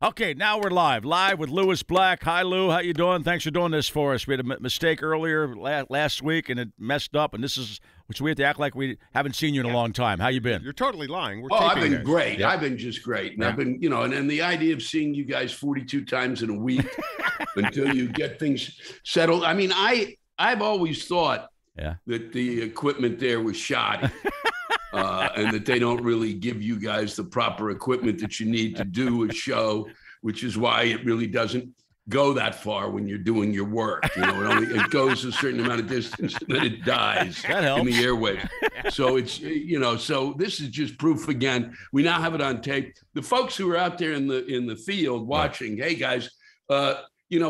Okay, now we're live with Lewis Black. Hi, Lou. How you doing? Thanks for doing this for us. We had a mistake earlier last week, and it messed up. And this is which we have to act like we haven't seen you in a long time. How you been? You're totally lying. I've been great. Yep. I've been just great. And I've been, and the idea of seeing you guys 42 times in a week until you get things settled. I mean, I've always thought that the equipment there was shoddy. And that they don't really give you guys the proper equipment that you need to do a show, which is why it really doesn't go that far when you're doing your work. It goes a certain amount of distance and then it dies in the airwaves. So it's, so this is just proof again. We now have it on tape. The folks who are out there in the field watching, hey guys,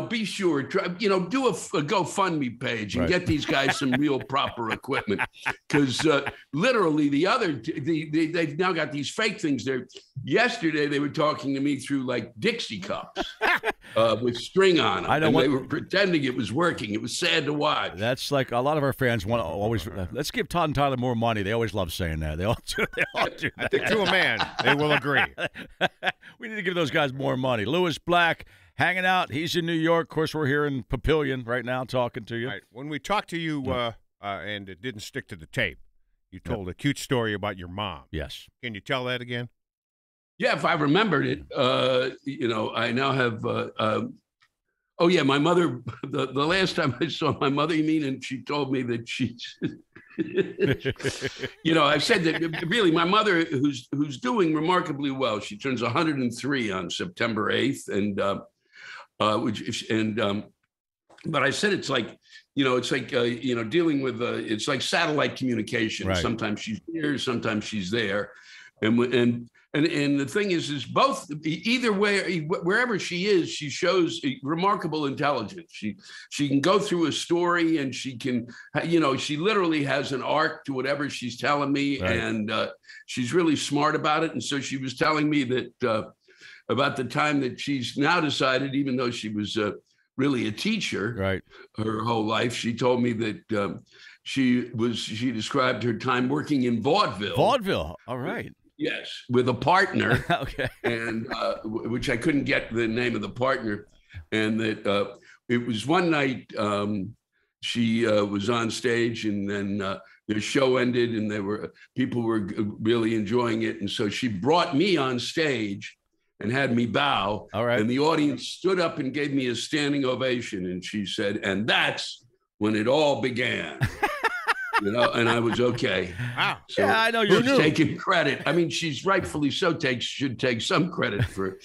be sure, do a GoFundMe page and get these guys some real proper equipment. Because literally they've now got these fake things there. Yesterday, they were talking to me through like Dixie cups with string on them. They were pretending it was working. It was sad to watch. That's like a lot of our fans want to always, let's give Todd and Tyler more money. They always love saying that. They all do that. I think to a man, they will agree. We need to give those guys more money. Lewis Black. Hanging out. He's in New York. Of course, we're here in Papillion right now talking to you. Right. When we talked to you and it didn't stick to the tape, you told a cute story about your mom. Yes. Can you tell that again? Yeah, if I remembered it, I now have, my mother, the last time I saw my mother, and she told me that she's, I've said that really my mother, who's doing remarkably well, she turns 103 on September 8th. And, but I said, it's like, dealing with, it's like satellite communication. Right. Sometimes she's here, sometimes she's there. And the thing is both, either way, wherever she is, she shows remarkable intelligence. She can go through a story and she can, she literally has an arc to whatever she's telling me. Right. And she's really smart about it. And so she was telling me that about the time that she's now decided, even though she was really a teacher her whole life, she told me that she described her time working in vaudeville. Vaudeville, all right. Yes, with a partner. Okay. And which I couldn't get the name of the partner, and that it was one night she was on stage, and then the show ended, and people were really enjoying it, and so she brought me on stage and had me bow. All right. And the audience stood up and gave me a standing ovation, and she said, "And that's when it all began." And I was okay. Wow. So yeah, I know you're taking credit. I mean, she's rightfully so should take some credit for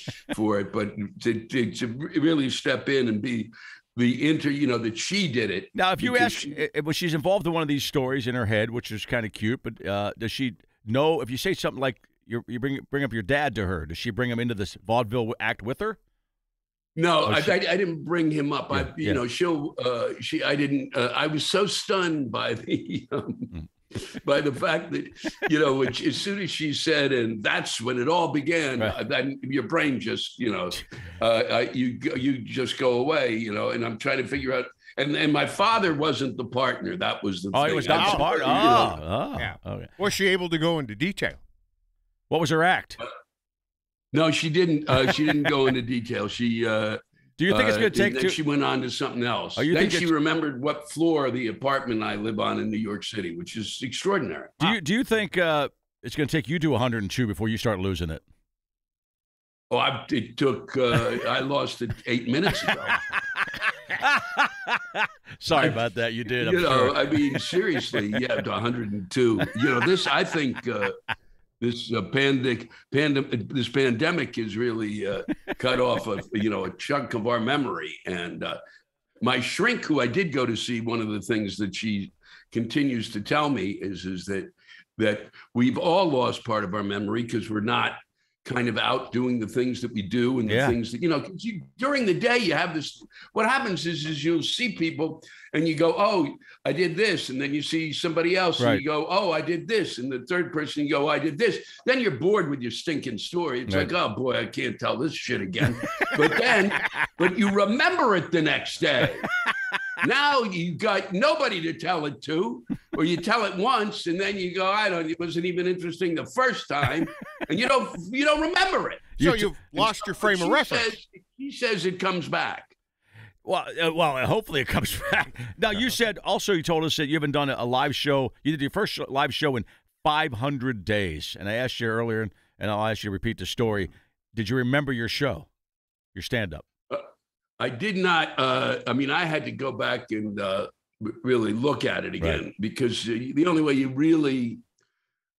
it, but to really step in and be that she did it. Now, if you ask, she's involved in one of these stories in her head, which is kind of cute, but does she know if you say something like you bring up your dad to her, does she bring him into this vaudeville act with her? No, I didn't bring him up. I didn't. I was so stunned by the by the fact that which as soon as she said, and that's when it all began. Then your brain just you just go away. And I'm trying to figure out. And my father wasn't the partner. That was the thing. Oh, he was not the partner. Yeah. Okay. Was she able to go into detail? What was her act? No, she didn't. She didn't go into detail. She. Do you think it's going to take? Then she went on to something else. Then she remembered what floor of the apartment I live on in New York City, which is extraordinary. Do you think it's going to take you to 102 before you start losing it? Oh, it took. I lost it 8 minutes ago. Sorry about that. You did. I'm sure. I mean, seriously, to 102. This. I think. This pandemic is really cut off a chunk of our memory. And my shrink, who I did go to see, one of the things that she continues to tell me is that we've all lost part of our memory because we're not kind of out doing the things that we do and the things that, during the day you have this, what happens is you'll see people and you go, oh, I did this. And then you see somebody else and you go, oh, I did this. And the third person, you go, I did this. Then you're bored with your stinking story. It's like, oh boy, I can't tell this shit again. But you remember it the next day. Now you got nobody to tell it to, or you tell it once and then you go, it wasn't even interesting the first time, and you don't remember it. So you've lost your frame of reference. He says it comes back. Well, hopefully it comes back. Now, you said also, you told us that you haven't done a live show. You did your first live show in 500 days. And I asked you earlier, and I'll ask you to repeat the story. Did you remember your show, your stand-up? I did not. I mean, I had to go back and really look at it again, because the only way you really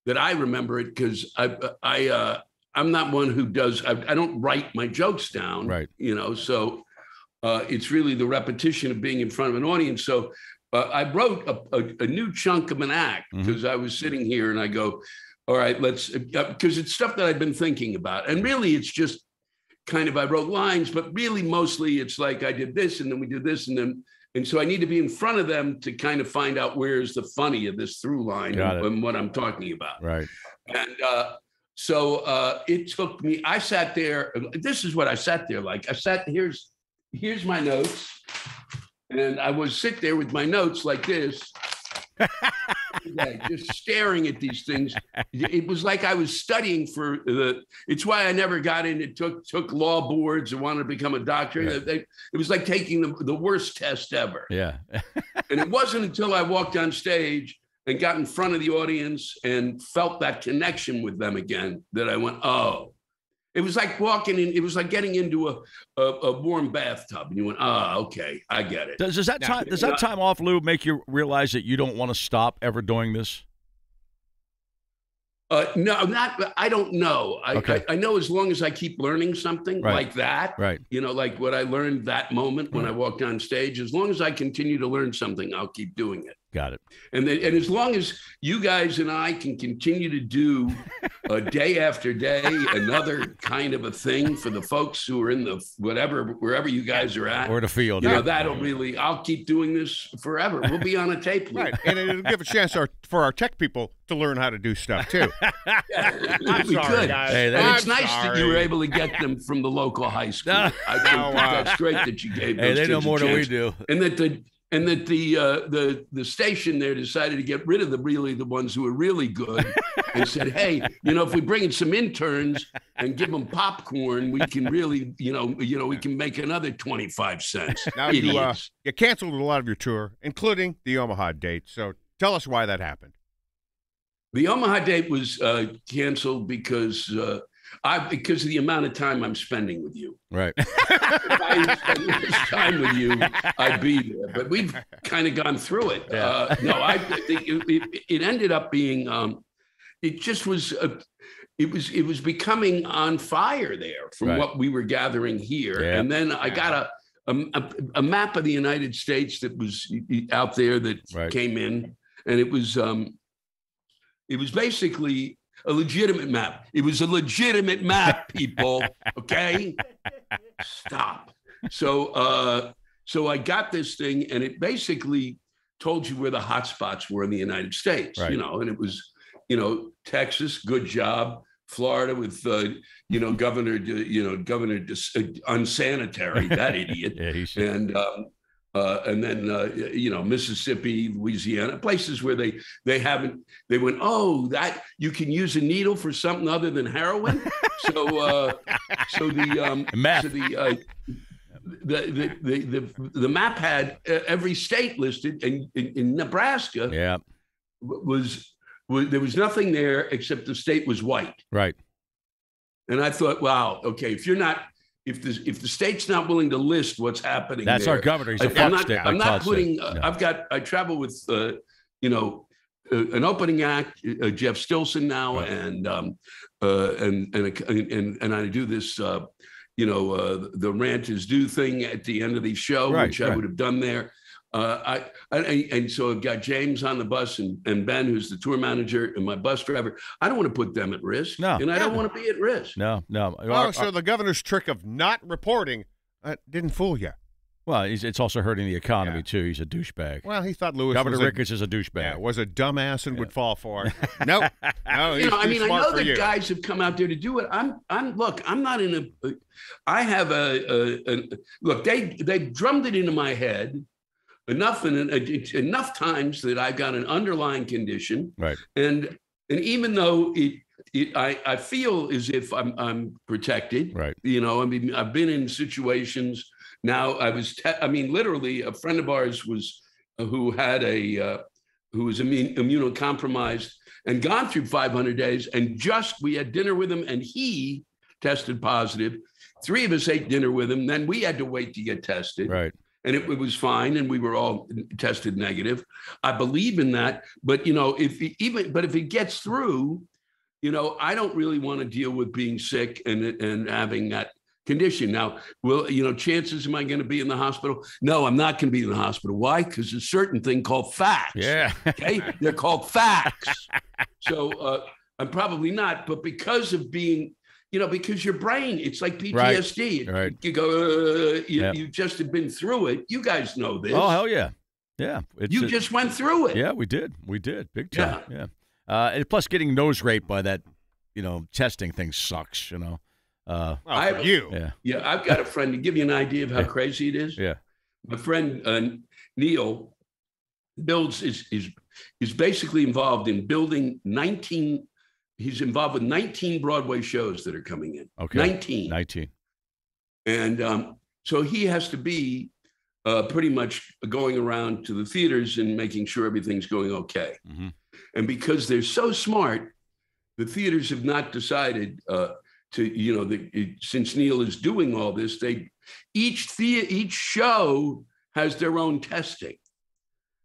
that I remember it, because I'm not one who does. I don't write my jokes down, right? You know, so it's really the repetition of being in front of an audience. So I wrote a new chunk of an act, because I was sitting here and I go, all right, let's, because it's stuff that I've been thinking about, and really it's just kind of, I wrote lines, but really mostly it's like I did this and then we did this and so I need to be in front of them to kind of find out where's the funny of this through line and what I'm talking about. Right. And so it took me, I sat there, this is what I sat there like. I sat, here's my notes, and I would sit there with my notes like this, just staring at these things. It was like I was studying for it's why I never got in. It took law boards and wanted to become a doctor. Yeah. It was like taking the worst test ever. Yeah. And it wasn't until I walked on stage and got in front of the audience and felt that connection with them again that I went, oh. It was like walking in. It was like getting into a warm bathtub, and you went, "Ah, okay, I get it." Does that time off, Lou, make you realize that you don't want to stop ever doing this? No, not. I don't know. Okay. I know as long as I keep learning something like that, right? You know, like what I learned that moment when I walked on stage. As long as I continue to learn something, I'll keep doing it. Got it. And as long as you guys and I can continue to do day after day another kind of a thing for the folks who are in the wherever you guys are at, or the field, you know, that'll really. I'll keep doing this forever. We'll be on a tape loop. Right, and it'll give a chance for our tech people to learn how to do stuff too. We could. Hey, it's nice that you were able to get them from the local high school. I think that's great that you gave. Hey, those they know kids more a than we chance. do, and that the station there decided to get rid of the ones who were really good and said, hey, you know, if we bring in some interns and give them popcorn, we can really, you know, we can make another 25 cents. Now you canceled a lot of your tour, including the Omaha date. So tell us why that happened. The Omaha date was canceled because of the amount of time I'm spending with you. Right. If I spend this time with you, I'd be there. But we've kind of gone through it. Yeah. No, I think it ended up being. It just was. It was becoming on fire there from what we were gathering here, and then I got a map of the United States that was out there that came in, and it was basically a legitimate map. It was a legitimate map, people. Okay, stop. So I got this thing, and it basically told you where the hot spots were in the United States. You know, and it was, you know, Texas, good job. Florida with, Governor unsanitary, that idiot. And then Mississippi, Louisiana, places where they went, oh, that you can use a needle for something other than heroin. The map had every state listed, and in Nebraska, there was nothing there except the state was white. Right. And I thought, wow, okay, if the state's not willing to list what's happening, that's there, our governor. He's I'm not putting. I travel with, an opening act, Jeff Stilson now, and I do this, the rant is due thing at the end of the show, which I would have done there. And so I've got James on the bus and Ben, who's the tour manager, and my bus driver. I don't want to put them at risk. No. And I don't want to be at risk. No. Oh, so the governor's trick of not reporting didn't fool you. Well, it's also hurting the economy, too. He's a douchebag. Well, he thought Governor Ricketts is a douchebag. Yeah, was a dumbass and would fall for it. Nope. No, I know that guys have come out there to do it. I'm not in a. I have look. They drummed it into my head enough times that I've got an underlying condition. Right. And even though I feel as if I'm protected. Right. You know, I mean, I've been in situations now. I mean, literally, a friend of ours was who had who was immunocompromised and gone through 500 days, and we had dinner with him, and he tested positive. 3 of us ate dinner with him. Then we had to wait to get tested. Right. And it was fine, and we were all tested negative. I believe in that, but you know, if it gets through, you know, I don't really want to deal with being sick and having that condition. Now, chances am I going to be in the hospital? No, I'm not going to be in the hospital. Why? Because there's a certain thing called facts. Yeah. Okay, they're called facts. So I'm probably not, but because of being. You know, because your brain, it's like PTSD. Right. You go, you just have been through it. You guys know this. Oh, hell yeah. Yeah. You just went through it. Yeah, we did. Big time. Yeah. And plus getting nose raped by that, testing thing sucks, Yeah. Yeah, I've got a friend, to give you an idea of how crazy it is. Yeah. My friend, Neil, is basically involved in building 19. He's involved with 19 Broadway shows that are coming in. Okay. 19. And so he has to be pretty much going around to the theaters and making sure everything's going okay. Mm-hmm. And because they're so smart, the theaters have not decided since Neil is doing all this, each show has their own testing.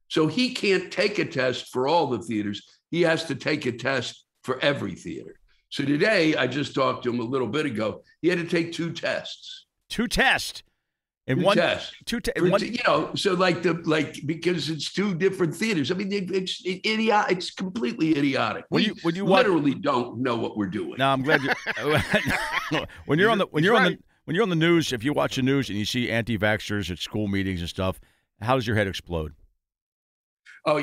So he can't take a test for all the theaters. He has to take a test for every theater. So today, I just talked to him a little bit ago. He had to take 2 tests. 2 tests. So because it's 2 different theaters. I mean, it's idiotic. It's completely idiotic. We literally don't know what we're doing. No, I'm glad you. when you're on the news, if you watch the news and you see anti-vaxxers at school meetings and stuff, how does your head explode? Oh,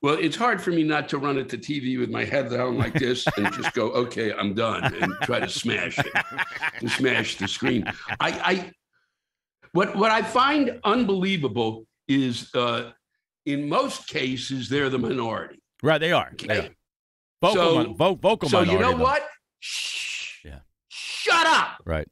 well, it's hard for me not to run at the TV with my head down like this and just go, okay, I'm done, and try to smash it, to smash the screen. What I find unbelievable is, in most cases, they're the minority. Right, they are. Okay? They are. Vocal minority. So you know though. what? Shh. Yeah. Shut up. Right.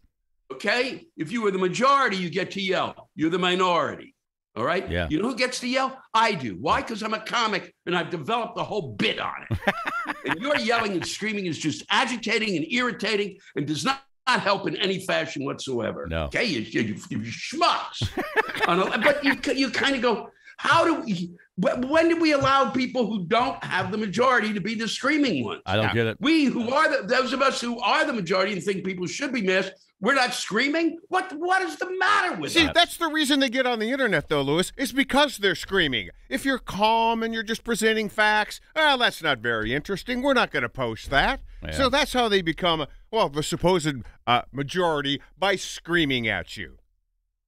Okay? If you were the majority, you get to yell. You're the minority. All right? Yeah. You know who gets to yell? I do. Why? Because I'm a comic and I've developed a whole bit on it. And your yelling and screaming is just agitating and irritating and does not help in any fashion whatsoever. No. Okay? You schmucks. But you kind of go, when do we allow people who don't have the majority to be the screaming ones? I don't get it. We who are those of us who are the majority and think people should be masked, we're not screaming? What is the matter with us? See, that's the reason they get on the internet, though, Louis, is because they're screaming. If you're calm and you're just presenting facts, that's not very interesting. We're not going to post that. Yeah. So that's how they become, the supposed majority by screaming at you.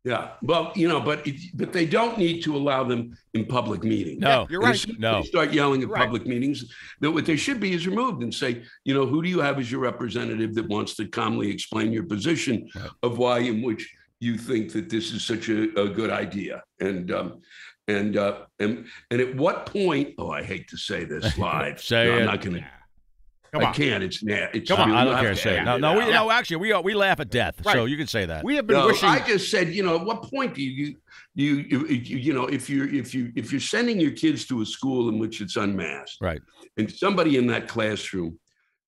Yeah, well, but they don't need to allow them in public meetings. No, yeah, you're right. No, they start yelling at public meetings. That what they should be is removed and say, who do you have as your representative that wants to calmly explain your position of why in which you think that this is such a good idea, and at what point? Oh, I hate to say this live. I'm not going to. I can't. It's come on. I don't care to say it. No. Actually, we laugh at death, so you can say that. We have been wishing. I just said, at what point do you if you're sending your kids to a school in which it's unmasked, right, and somebody in that classroom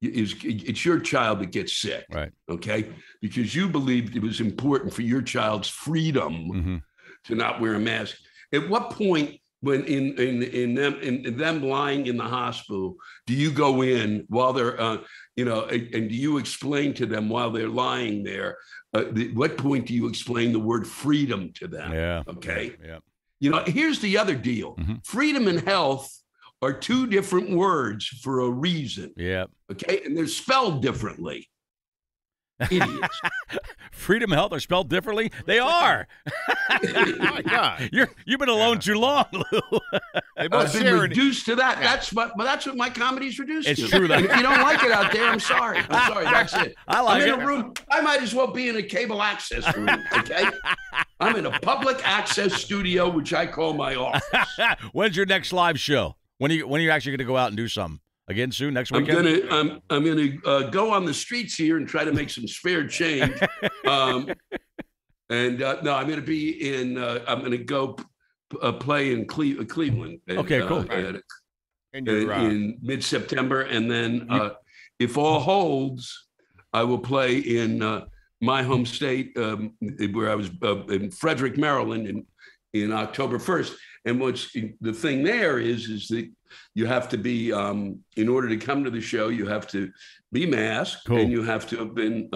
it's your child that gets sick, right? Okay, because you believed it was important for your child's freedom to not wear a mask. At what point? When in them lying in the hospital, do you go in while they're and do you explain to them while they're lying there? What point do you explain the word freedom to them? Yeah. Okay. Yeah. Here's the other deal: freedom and health are 2 different words for a reason. Yeah. Okay, and they're spelled differently. Idiots. Freedom and health are spelled differently. They are. Oh my God! You've been alone too long, Lou. I've been reduced to that. That's what my comedy's reduced to. It's true. And if you don't like it out there, I'm sorry. That's it. I'm in a room. I might as well be in a cable access room. Okay. I'm in a public access studio, which I call my office. When's your next live show? When are you actually going to go out and do something? again soon next weekend? I'm gonna go on the streets here and try to make some spare change. No, I'm gonna be in. I'm gonna go play in Cleveland. Okay, cool. In mid-September, and then if all holds, I will play in my home state, where I was in Frederick, Maryland, in October 1st. And what's the thing there is that you have to be, in order to come to the show, you have to be masked, and you have to have been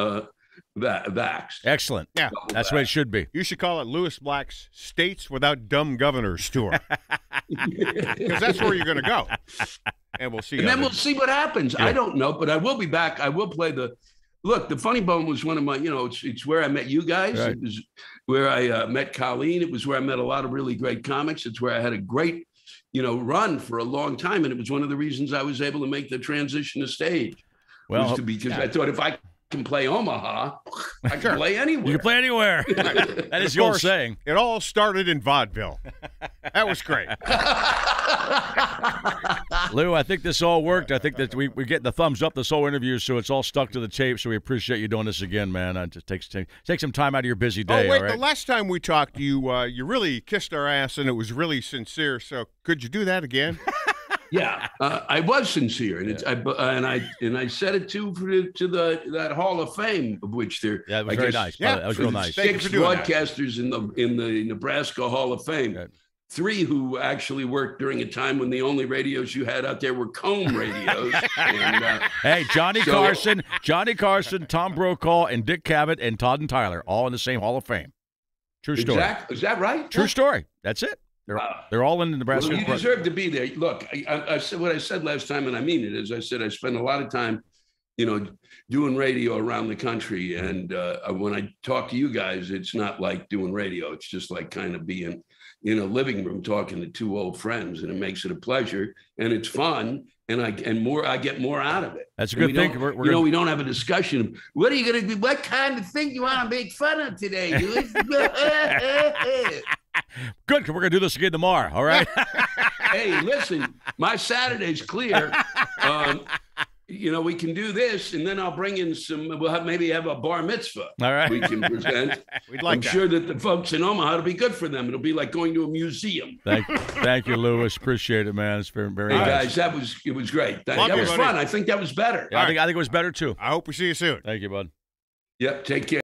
vaxxed. Excellent. Yeah, that's what it should be. You should call it Lewis Black's States Without Dumb Governors Tour, because that's where you're going to go. And we'll see. And then we'll see what happens. Yeah. I don't know, but I will be back. I will play the Funny Bone was one of my, it's where I met you guys. Right. It was where I met Colleen. It was where I met a lot of really great comics. It's where I had a great, run for a long time. And it was one of the reasons I was able to make the transition to stage. Well, because I thought if I can play Omaha, I can play anywhere. You can play anywhere. That is the old saying. It all started in vaudeville. That was great. Lou, I think this all worked. I think that we get the thumbs up this whole interview, so it's all stuck to the tape. So we appreciate you doing this again, man. It just take some time out of your busy day. Oh, wait, all right? The last time we talked, you really kissed our ass, and it was really sincere. So could you do that again? Yeah, I was sincere, and I said it to that Hall of Fame, of which there. Yeah, it was very nice. Yeah, that was real nice. 6 broadcasters in the Nebraska Hall of Fame. Okay. 3 who actually worked during a time when the only radios you had out there were comb radios. Hey, Johnny Carson, Tom Brokaw, and Dick Cavett, and Todd and Tyler, all in the same Hall of Fame. True story. Is that right? True story. That's it. They're all in the Nebraska. Well, you deserve to be there. Look, I said what I said last time, and I mean it. As I said, I spend a lot of time, doing radio around the country. And when I talk to you guys, it's not like doing radio. It's just like kind of being in a living room talking to 2 old friends, and it makes it a pleasure, and it's fun. And I get more out of it. That's a good thing. We don't have a discussion. What are you going to do? What kind of thing do you want to make fun of today? Good, we're going to do this again tomorrow, all right? Hey, listen, my Saturday's clear. We can do this, and then I'll bring in we'll maybe have a bar mitzvah. All right. We can present. I'm sure that the folks in Omaha, it'll be good for them. It'll be like going to a museum. Thank you, Lewis. Appreciate it, man. It's very, very nice. Guys, it was great. That was fun. I think that was better. Yeah, I think it was better, too. I hope we see you soon. Thank you, bud. Yep, take care.